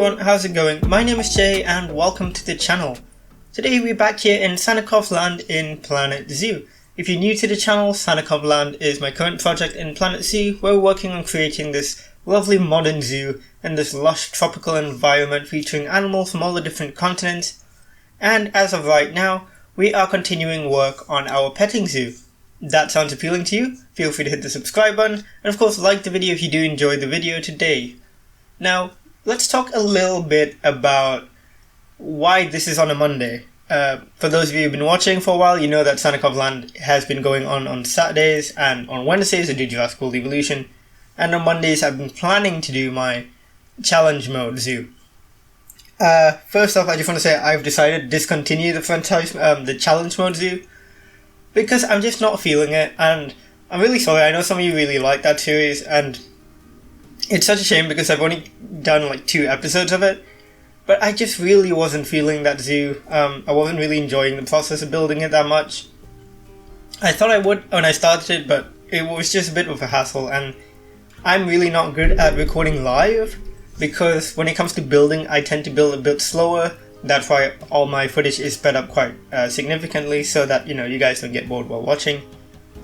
everyone, how's it going? My name is Jay and welcome to the channel. Today we're back here in Sannikovland in Planet Zoo. If you're new to the channel, Sannikovland is my current project in Planet Zoo where we're working on creating this lovely modern zoo in this lush tropical environment featuring animals from all the different continents. And as of right now, we are continuing work on our petting zoo. That sounds appealing to you? Feel free to hit the subscribe button and of course like the video if you do enjoy the video today. Now, let's talk a little bit about why this is on a Monday. For those of you who've been watching for a while, you know that Sannikovland has been going on Saturdays, and on Wednesdays I do Jurassic World Evolution, and on Mondays I've been planning to do my challenge mode zoo. First off, I just want to say I've decided to discontinue the challenge mode zoo because I'm just not feeling it, and I'm really sorry. I know some of you really like that series, and it's such a shame because I've only done like 2 episodes of it, but I just really wasn't feeling that zoo. I wasn't really enjoying the process of building it that much. I thought I would when I started it, but it was just a bit of a hassle, and I'm really not good at recording live because when it comes to building, I tend to build a bit slower. That's why all my footage is sped up quite significantly so that, you guys don't get bored while watching.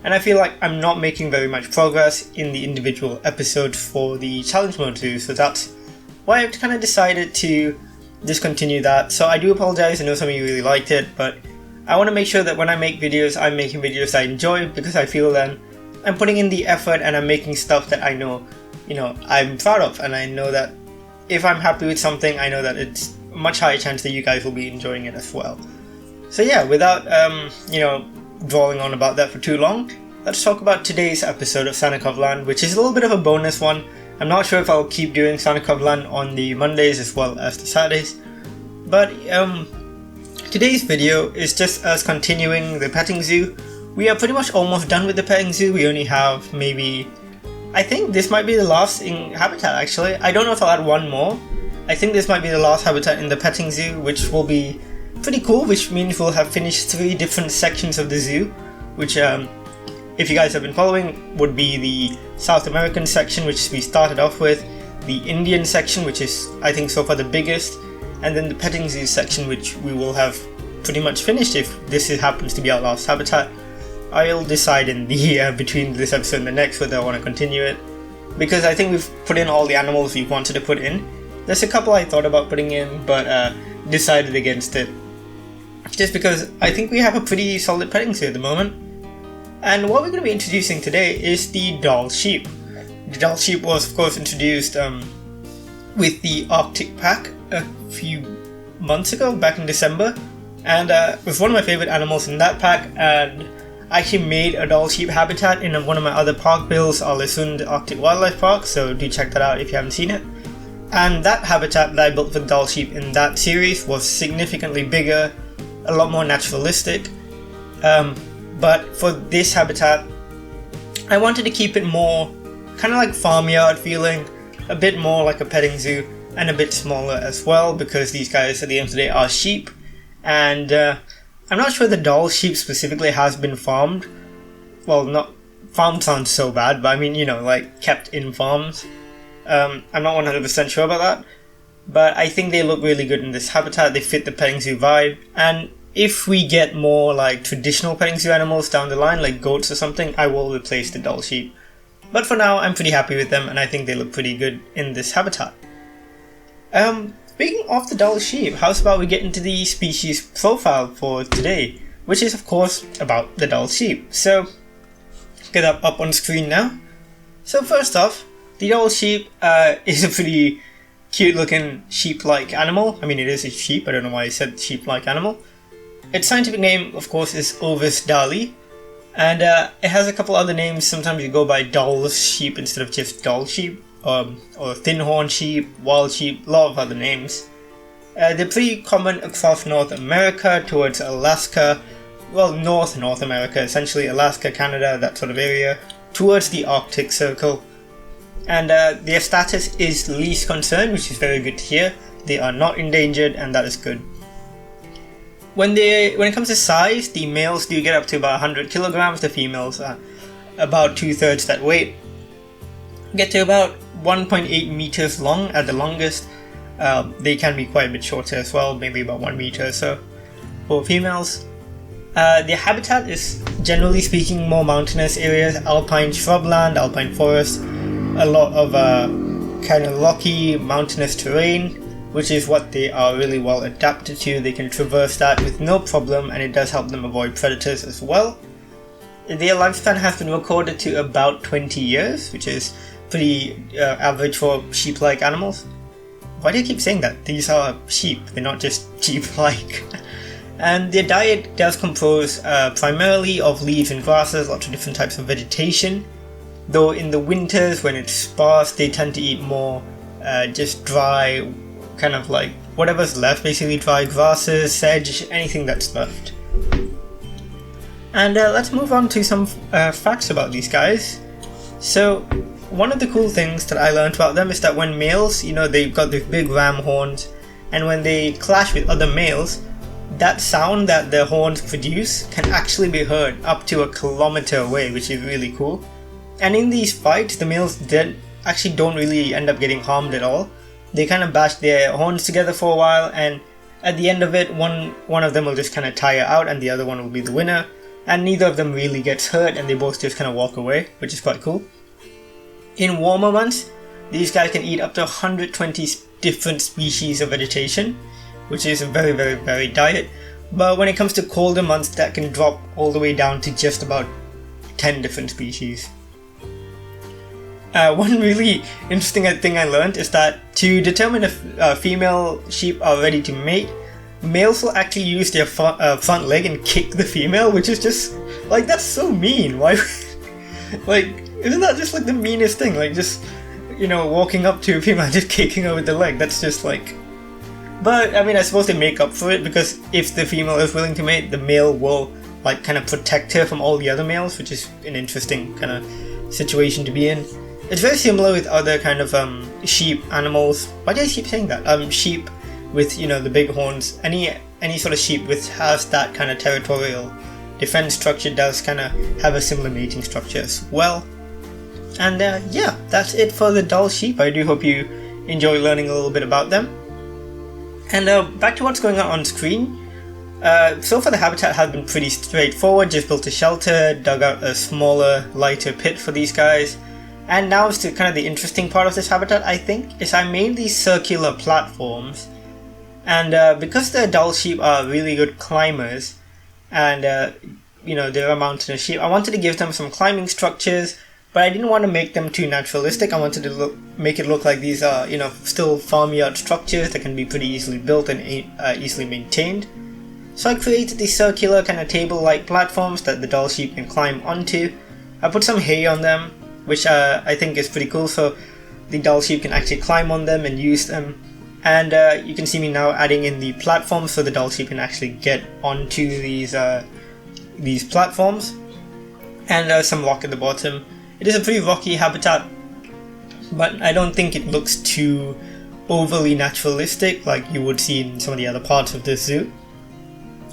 And I feel like I'm not making very much progress in the individual episodes for the challenge mode zoo, so that's why I've kind of decided to discontinue that. So I do apologize, I know some of you really liked it, but I want to make sure that when I make videos, I'm making videos I enjoy, because I feel then I'm putting in the effort and I'm making stuff that I know, I'm proud of, and I know that if I'm happy with something, I know that it's a much higher chance that you guys will be enjoying it as well. So yeah, without, drawing on about that for too long, let's talk about today's episode of Sannikovland, which is a little bit of a bonus one. I'm not sure if I'll keep doing Sannikovland on the Mondays as well as the Saturdays, but today's video is just us continuing the petting zoo. We are pretty much almost done with the petting zoo. We only have maybe, I think this might be the last in habitat actually. I don't know if I'll add one more. I think this might be the last habitat in the petting zoo, which will be pretty cool, which means we'll have finished 3 different sections of the zoo, which if you guys have been following would be the South American section, which we started off with, the Indian section, which is I think so far the biggest, and then the petting zoo section, which we will have pretty much finished if this happens to be our last habitat. I'll decide in the between this episode and the next whether I want to continue it, because I think we've put in all the animals we wanted to put in. There's a couple I thought about putting in, but decided against it, just because I think we have a pretty solid petting zoo at the moment. And what we're going to be introducing today is the Dall sheep. The Dall sheep was of course introduced with the Arctic pack a few months ago, back in December, and it was one of my favorite animals in that pack, and I actually made a Dall sheep habitat in one of my other park builds, Sannikovland Arctic Wildlife Park, so do check that out if you haven't seen it. And that habitat that I built for the Dall sheep in that series was significantly bigger, a lot more naturalistic, but for this habitat I wanted to keep it more kind of like farmyard feeling, a bit more like a petting zoo, and a bit smaller as well, because these guys at the end of the day are sheep, and I'm not sure the Dall sheep specifically has been farmed. Well, not farmed sounds so bad, but I mean, like kept in farms. I'm not 100% sure about that, but I think they look really good in this habitat. They fit the petting zoo vibe, and if we get more like traditional petting zoo animals down the line, like goats or something, I will replace the Dall sheep. But for now, I'm pretty happy with them, and I think they look pretty good in this habitat. Speaking of the Dall sheep, how's about we get into the species profile for today, which is of course about the Dall sheep. So, get that up on screen now. So first off, the Dall sheep is a pretty cute looking sheep-like animal. I mean, it is a sheep, I don't know why I said sheep-like animal. Its scientific name, of course, is Ovis dalli, and it has a couple other names. Sometimes you go by Dall's sheep instead of just Dall sheep, or thin-horn sheep, wild sheep, a lot of other names. They're pretty common across North America towards Alaska, well, North America, essentially Alaska, Canada, that sort of area, towards the Arctic Circle. And their status is least concern, which is very good to hear. They are not endangered, and that is good. When it comes to size, the males do get up to about 100 kilograms, the females are about 2/3 that weight. Get to about 1.8 meters long at the longest, They can be quite a bit shorter as well, maybe about 1 meter or so for females. Their habitat is, generally speaking, more mountainous areas, alpine shrubland, alpine forest, a lot of kind of rocky mountainous terrain, which is what they are really well adapted to. They can traverse that with no problem, and it does help them avoid predators as well. Their lifespan has been recorded to about 20 years, which is pretty average for sheep-like animals. Why do you keep saying that? These are sheep, they're not just sheep-like. And their diet does compose primarily of leaves and grasses, lots of different types of vegetation. Though in the winters, when it's sparse, they tend to eat more just dry, kind of like whatever's left, basically dry grasses, sedge, anything that's left. And let's move on to some facts about these guys. So one of the cool things that I learned about them is that when males, they've got these big ram horns, and when they clash with other males, that sound that their horns produce can actually be heard up to 1 kilometer away, which is really cool. And in these fights, the males actually don't really end up getting harmed at all. They kind of bash their horns together for a while, and at the end of it, one of them will just kind of tire out and the other one will be the winner. And neither of them really gets hurt, and they both just kind of walk away, which is quite cool. In warmer months, these guys can eat up to 120 different species of vegetation, which is a very, very varied diet. But when it comes to colder months, that can drop all the way down to just about 10 different species. One really interesting thing I learned is that to determine if female sheep are ready to mate, males will actually use their front leg and kick the female, which is just, like, that's so mean. Why? Like, isn't that just like the meanest thing? Like, just, walking up to a female and just kicking her with the leg. That's just like... But, I mean, I suppose they make up for it, because if the female is willing to mate, the male will, like, kind of protect her from all the other males, which is an interesting kind of situation to be in. It's very similar with other kind of sheep animals. Why do I keep saying that? Sheep with, the big horns. Any sort of sheep which has that kind of territorial defense structure does kind of have a similar mating structure as well. And yeah, that's it for the Dall sheep. I do hope you enjoy learning a little bit about them. And back to what's going on screen. So far the habitat has been pretty straightforward. Just built a shelter, dug out a smaller, lighter pit for these guys. And now is kind of the interesting part of this habitat, I think, is I made these circular platforms. And because the Dall sheep are really good climbers, and they're a mountainous sheep, I wanted to give them some climbing structures, but I didn't want to make them too naturalistic. I wanted to make it look like these are, still farmyard structures that can be pretty easily built and easily maintained. So I created these circular kind of table-like platforms that the Dall sheep can climb onto. I put some hay on them, which I think is pretty cool, so the Dall sheep can actually climb on them and use them. And you can see me now adding in the platforms so the Dall sheep can actually get onto these platforms. And some rock at the bottom. It is a pretty rocky habitat, but I don't think it looks too overly naturalistic like you would see in some of the other parts of the zoo.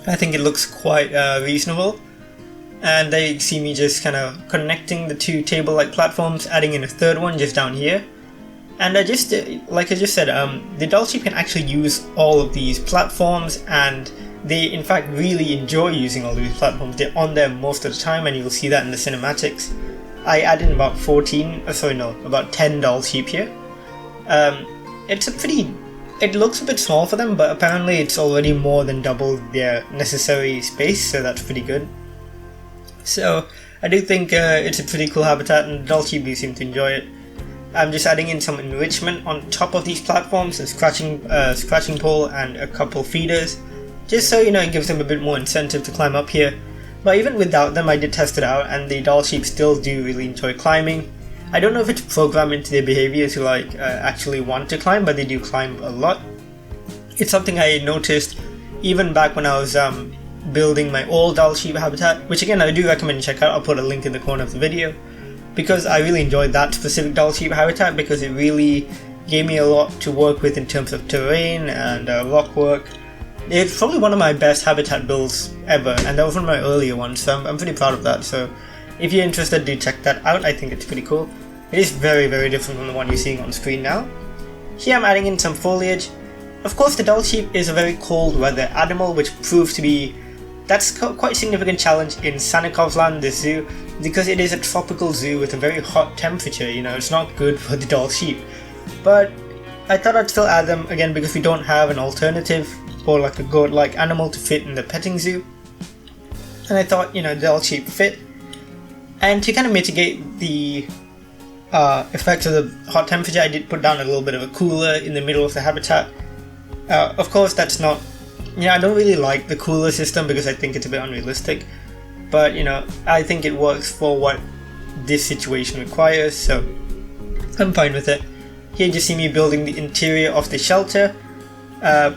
I think it looks quite reasonable. And there you see me just kind of connecting the two table-like platforms, adding in a third one just down here. And like I just said, the Dall sheep can actually use all of these platforms, and they in fact really enjoy using all these platforms. They're on there most of the time, and you'll see that in the cinematics. I added about 10 Dall sheep here. It looks a bit small for them, but apparently it's already more than double their necessary space, so that's pretty good. So I do think it's a pretty cool habitat, and the Dall sheep do seem to enjoy it. I'm just adding in some enrichment on top of these platforms, a scratching pole and a couple feeders, just so it gives them a bit more incentive to climb up here. But even without them, I did test it out, and the Dall sheep still do really enjoy climbing. I don't know if it's programmed into their behavior to actually want to climb, but they do climb a lot. It's something I noticed even back when I was building my old Dall sheep habitat, which again I do recommend check out. I'll put a link in the corner of the video, because I really enjoyed that specific Dall sheep habitat, because it really gave me a lot to work with in terms of terrain and rock work. It's probably one of my best habitat builds ever, and that was one of my earlier ones, so I'm pretty proud of that. So if you're interested, do check that out. I think it's pretty cool. It is very, very different from the one you're seeing on screen now. Here I'm adding in some foliage. Of course, the Dall sheep is a very cold weather animal, which proved to be quite a significant challenge in Sannikovland, the zoo, because it is a tropical zoo with a very hot temperature. You know, it's not good for the Dall sheep. But I thought I'd still add them again because we don't have an alternative or like a goat-like animal to fit in the petting zoo. And I thought, you know, the Dall sheep fit. And to kind of mitigate the effects of the hot temperature, I did put down a little bit of a cooler in the middle of the habitat. Of course, that's not, you know, I don't really like the cooler system because I think it's a bit unrealistic. But, you know, I think it works for what this situation requires, so I'm fine with it. Here you just see me building the interior of the shelter,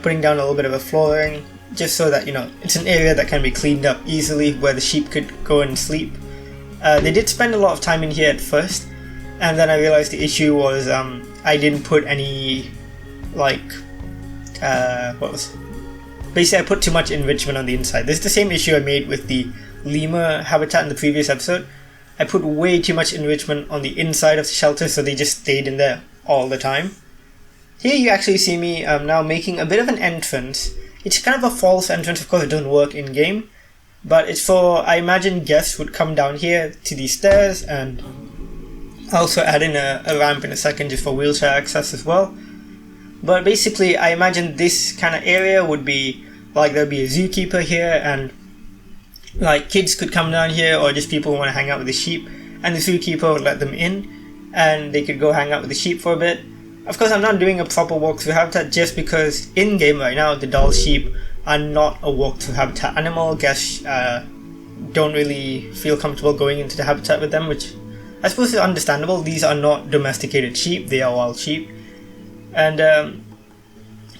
putting down a little bit of a flooring, just so that, you know, it's an area that can be cleaned up easily where the sheep could go and sleep. They did spend a lot of time in here at first, and then I realized the issue was I didn't put any, like, basically I put too much enrichment on the inside. This is the same issue I made with the lemur habitat in the previous episode. I put way too much enrichment on the inside of the shelter, so they just stayed in there all the time. Here you actually see me now making a bit of an entrance. It's kind of a false entrance, of course it doesn't work in game, but it's for, I imagine guests would come down here to these stairs, and also add in a ramp in a second just for wheelchair access as well. But basically I imagine this kind of area would be like there'd be a zookeeper here, and like kids could come down here, or just people who want to hang out with the sheep, and the zookeeper would let them in and they could go hang out with the sheep for a bit. Of course, I'm not doing a proper walkthrough habitat just because in game right now the Dall sheep are not a walkthrough habitat animal. Guests don't really feel comfortable going into the habitat with them, which I suppose is understandable. These are not domesticated sheep, they are wild sheep. And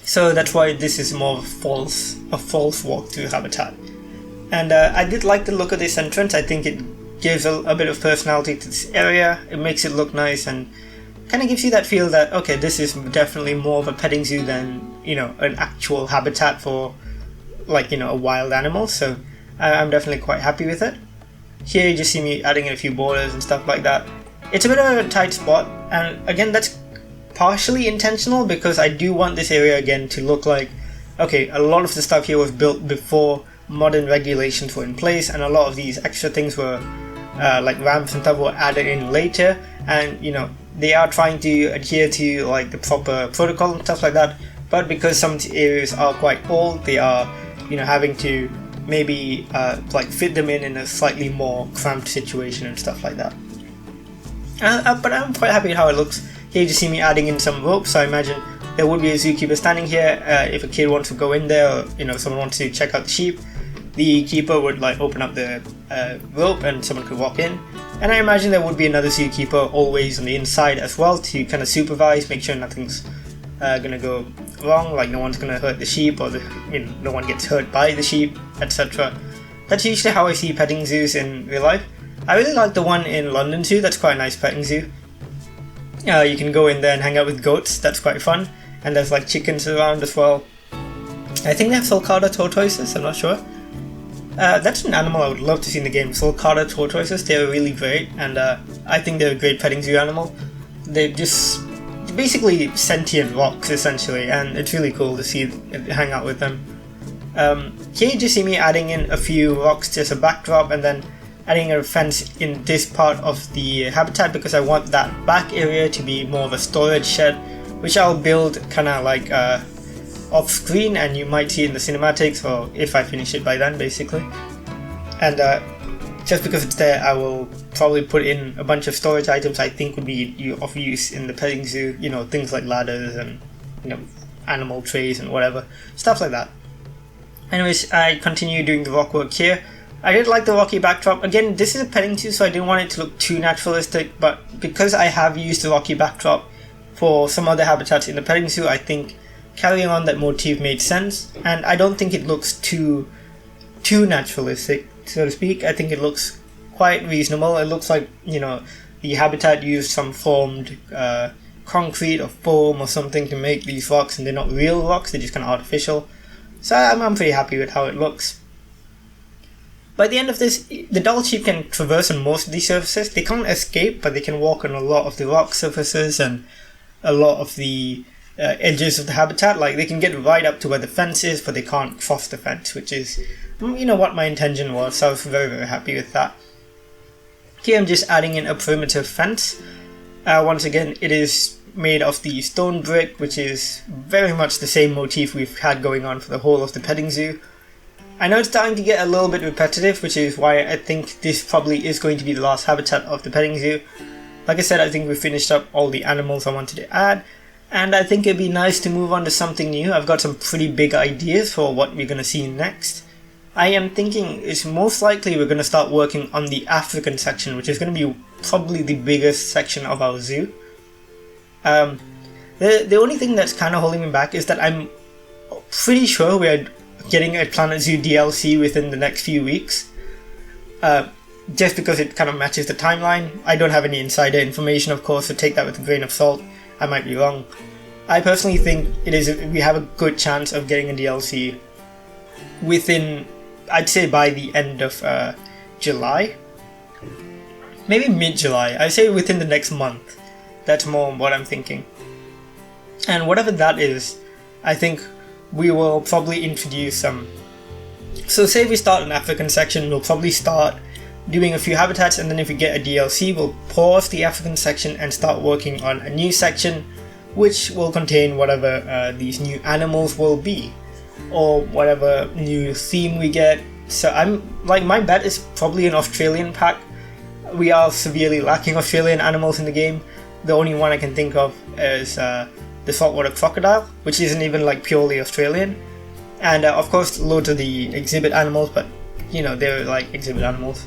so that's why this is more of a false walkthrough habitat. And I did like the look of this entrance. I think it gives a bit of personality to this area. It makes it look nice and kind of gives you that feel that, okay, this is definitely more of a petting zoo than, you know, an actual habitat for, like, you know, a wild animal. So I'm definitely quite happy with it. Here you just see me adding in a few borders and stuff like that. It's a bit of a tight spot, and again that's partially intentional because I do want this area again to look like, okay, a lot of the stuff here was built before modern regulations were in place, and a lot of these extra things were like ramps and stuff were added in later, and, you know, they are trying to adhere to like the proper protocol and stuff like that, but because some areas are quite old, they are, you know, having to maybe like fit them in a slightly more cramped situation and stuff like that. But I'm quite happy with how it looks. Here you just see me adding in some ropes, so I imagine there would be a zookeeper standing here. If a kid wants to go in there, or, you know, someone wants to check out the sheep, the keeper would like open up the rope and someone could walk in. And I imagine there would be another zookeeper always on the inside as well to kind of supervise, make sure nothing's gonna go wrong, like no one's gonna hurt the sheep, or no one gets hurt by the sheep, etc. That's usually how I see petting zoos in real life. I really like the one in London Zoo. That's quite a nice petting zoo. You can go in there and hang out with goats. That's quite fun. And there's like chickens around as well. I think they have sulcata tortoises, I'm not sure. That's an animal I would love to see in the game. Sulcata tortoises, they're really great, and I think they're a great petting zoo animal. They're just basically sentient rocks essentially, and it's really cool to see hang out with them. Here you just see me adding in a few rocks as a backdrop, and then adding a fence in this part of the habitat because I want that back area to be more of a storage shed, which I'll build kind of like off screen, and you might see it in the cinematics, or if I finish it by then basically. And just because it's there, I will probably put in a bunch of storage items I think would be of use in the petting zoo, you know, things like ladders and, you know, animal trays and whatever, stuff like that. Anyways, I continue doing the rock work here. I did like the rocky backdrop. Again, this is a petting zoo, so I didn't want it to look too naturalistic, but because I have used the rocky backdrop for some other habitats in the petting zoo, I think carrying on that motif made sense, and I don't think it looks too naturalistic, so to speak. I think it looks quite reasonable. It looks like, you know, the habitat used some formed concrete or foam or something to make these rocks, and they're not real rocks, they're just kind of artificial. So I'm pretty happy with how it looks. By the end of this, the Dall sheep can traverse on most of these surfaces. They can't escape, but they can walk on a lot of the rock surfaces and a lot of the edges of the habitat. Like they can get right up to where the fence is, but they can't cross the fence, which is, what my intention was. So I was very, very happy with that. Here I'm just adding in a perimeter fence. Once again, it is made of the stone brick, which is very much the same motif we've had going on for the whole of the petting zoo. I know it's starting to get a little bit repetitive, which is why I think this probably is going to be the last habitat of the petting zoo. Like I said, I think we finished up all the animals I wanted to add, and I think it'd be nice to move on to something new. I've got some pretty big ideas for what we're going to see next. I am thinking it's most likely we're going to start working on the African section, which is going to be probably the biggest section of our zoo. The only thing that's kind of holding me back is that I'm pretty sure we're getting a Planet Zoo DLC within the next few weeks. Just because it kind of matches the timeline. I don't have any insider information, of course, so take that with a grain of salt. I might be wrong. I personally think we have a good chance of getting a DLC within, I'd say by the end of July. Maybe mid-July. I'd say within the next month. That's more what I'm thinking. And whatever that is, I think we will probably introduce some. So say we start an African section, we'll probably start doing a few habitats, and then if we get a DLC, we'll pause the African section and start working on a new section, which will contain whatever these new animals will be, or whatever new theme we get. So my bet is probably an Australian pack. We are severely lacking Australian animals in the game. The only one I can think of is the saltwater crocodile, which isn't even like purely Australian. And of course loads of the exhibit animals, but they're like exhibit animals.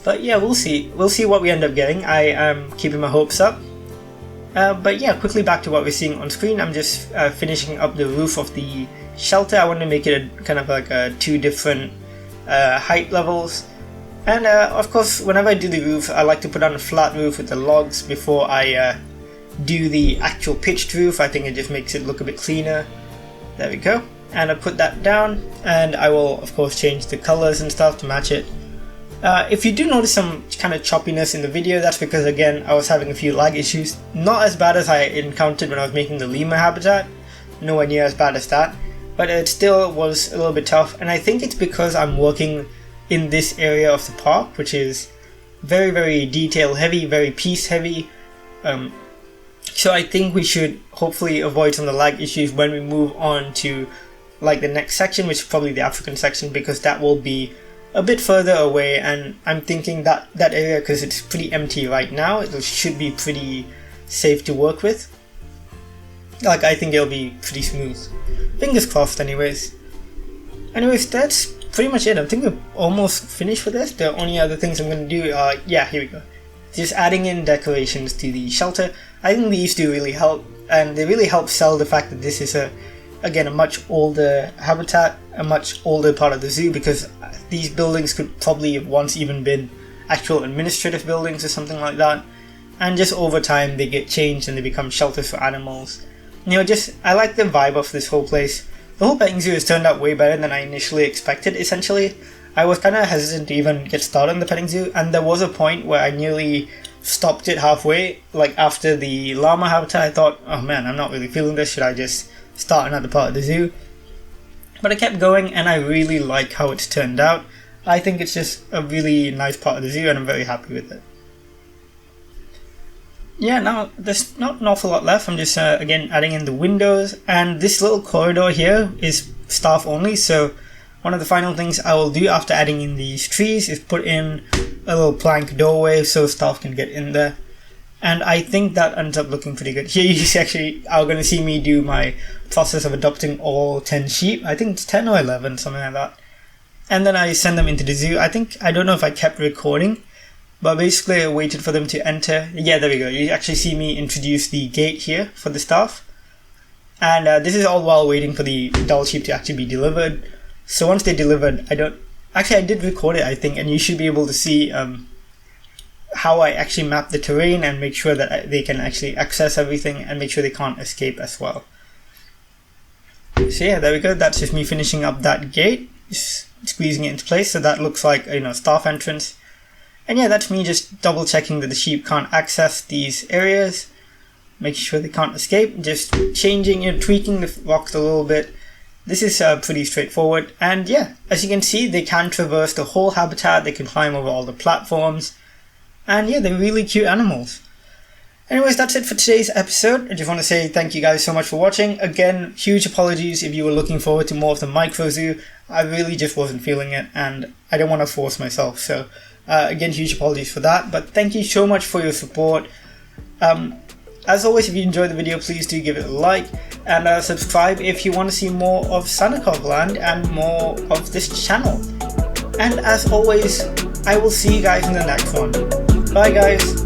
But yeah, we'll see what we end up getting. I am keeping my hopes up. But yeah, quickly back to what we're seeing on screen. I'm just finishing up the roof of the shelter. I want to make it a kind of like two different height levels. And of course, whenever I do the roof, I like to put on a flat roof with the logs before I do the actual pitched roof. I think it just makes it look a bit cleaner. There we go. And I put that down, and I will of course change the colors and stuff to match it. If you do notice some kind of choppiness in the video, that's because again I was having a few lag issues. Not as bad as I encountered when I was making the lemur habitat, nowhere near as bad as that, but it still was a little bit tough, and I think it's because I'm working in this area of the park, which is very, very detail heavy, very piece heavy. So I think we should hopefully avoid some of the lag issues when we move on to like the next section, which is probably the African section, because that will be a bit further away, and I'm thinking that area, because it's pretty empty right now, it should be pretty safe to work with. Like, I think it'll be pretty smooth. Fingers crossed anyways. Anyways, that's pretty much it. I think we're almost finished with this. The only other things I'm going to do are, here we go. Just adding in decorations to the shelter. I think these do really help, and they really help sell the fact that this is a much older habitat, a much older part of the zoo, because these buildings could probably have once even been actual administrative buildings or something like that, and just over time they get changed and they become shelters for animals. I like the vibe of this whole place. The whole petting zoo has turned out way better than I initially expected. Essentially, I was kind of hesitant to even get started in the petting zoo, and there was a point where I nearly stopped it halfway. Like after the llama habitat, I thought, oh man, I'm not really feeling this, should I just start another part of the zoo? But I kept going, and I really like how it's turned out. I think it's just a really nice part of the zoo, and I'm very happy with it. Yeah, now there's not an awful lot left. I'm just again adding in the windows, and this little corridor here is staff only, so one of the final things I will do after adding in these trees is put in a little plank doorway so staff can get in there. And I think that ends up looking pretty good. Here you actually are going to see me do my process of adopting all 10 sheep. I think it's 10 or 11, something like that. And then I send them into the zoo. I don't know if I kept recording, but basically I waited for them to enter. Yeah, there we go. You actually see me introduce the gate here for the staff. And this is all while waiting for the Dall sheep to actually be delivered. So once they're delivered, I did record it, I think, and you should be able to see how I actually map the terrain and make sure that they can actually access everything and make sure they can't escape as well. So yeah, there we go. That's just me finishing up that gate, just squeezing it into place so that looks like staff entrance. And yeah, that's me just double checking that the sheep can't access these areas. making sure they can't escape, just changing and tweaking the rocks a little bit. This is pretty straightforward, and yeah, as you can see, they can traverse the whole habitat, they can climb over all the platforms, and yeah, they're really cute animals. Anyways, that's it for today's episode. I just want to say thank you guys so much for watching. Again, huge apologies if you were looking forward to more of the micro zoo. I really just wasn't feeling it, and I don't want to force myself, so again, huge apologies for that, but thank you so much for your support. As always, if you enjoyed the video, please do give it a like, and subscribe if you want to see more of Sannikovland and more of this channel. And as always, I will see you guys in the next one. Bye guys!